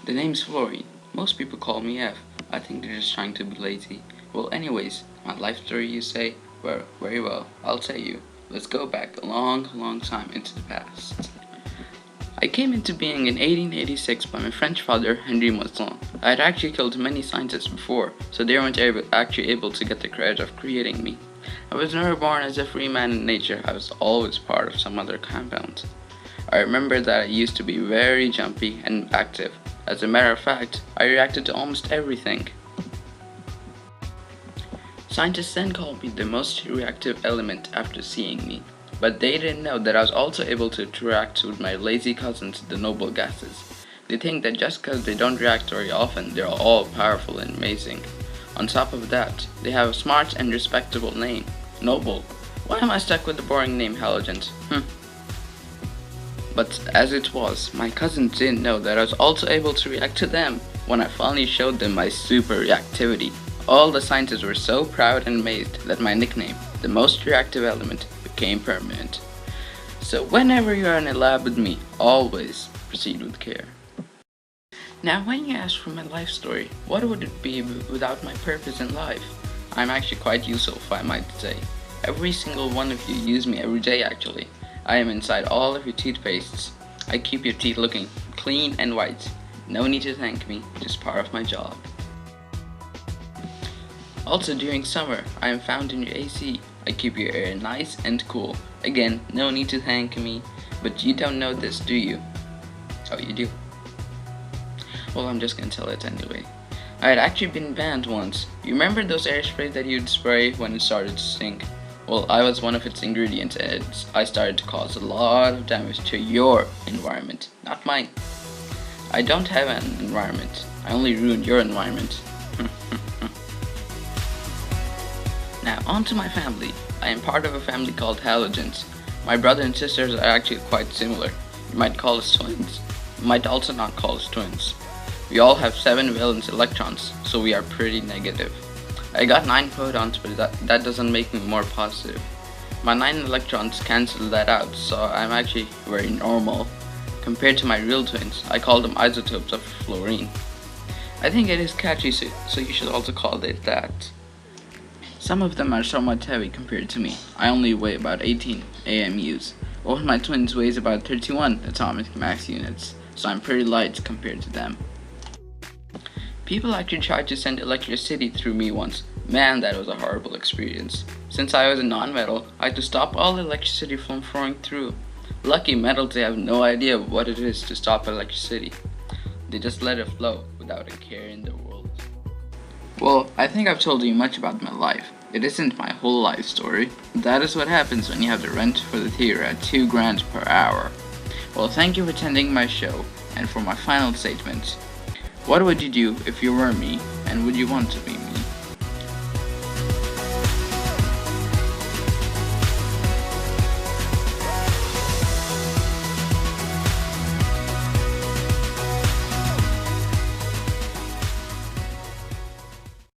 The name's Fluorine. Most people call me F. I think they're just trying to be lazy. Well, anyways, my life story, you say? Well, very well, I'll tell you. Let's go back a long time into the past. I came into being in 1886 by my French father, Henri Moissan. I had actually killed many scientists before, so they weren't actually able to get the credit of creating me. I was never born as a free man in nature. I was always part of some other compound. I remember that I used to be very jumpy and active. As a matter of fact, I reacted to almost everything. Scientists then called me the most reactive element after seeing me, but they didn't know that I was also able to interact with my lazy cousins, the noble gases. They think that just because they don't react very often, they're all powerful and amazing. On top of that, they have a smart and respectable name, Noble. Why am I stuck with the boring name Halogenous? But as it was, my cousins didn't know that I was also able to react to them when I finally showed them my super reactivity. All the scientists were so proud and amazed that my nickname, the most reactive element, became permanent. So whenever you are in a lab with me, always proceed with care. Now when you ask for my life story, what would it be without my purpose in life? I'm actually quite useful, if I might say. Every single one of you use me every day actually. I am inside all of your toothpastes. I keep your teeth looking clean and white. No need to thank me, just part of my job. Also during summer, I am found in your AC. I keep your air nice and cool. Again, no need to thank me, but you don't know this, do you? Oh, you do? Well, I'm just gonna tell it anyway. I had actually been banned once. You remember those air sprays that you'd spray when it started to stink? Well, I was one of its ingredients and I started to cause a lot of damage to your environment, not mine. I don't have an environment. I only ruined your environment. Now, on to my family. I am part of a family called Halogens. My brother and sisters are actually quite similar. You might call us twins. You might also not call us twins. We all have 7 valence electrons, so we are pretty negative. I got 9 protons, but that doesn't make me more positive. My 9 electrons cancel that out, so I'm actually very normal. Compared to my real twins, I call them isotopes of fluorine. I think it is catchy, so you should also call it that. Some of them are somewhat heavy compared to me. I only weigh about 18 AMUs, while my twins weighs about 31 atomic mass units, so I'm pretty light compared to them. People actually tried to send electricity through me once. Man, that was a horrible experience. Since I was a non-metal, I had to stop all electricity from flowing through. Lucky metals, they have no idea what it is to stop electricity. They just let it flow without a care in the world. Well, I think I've told you much about my life. It isn't my whole life story. That is what happens when you have the rent for the theater at $2 grand per hour. Well, thank you for attending my show, and for my final statement. What would you do if you were me, and would you want to be me?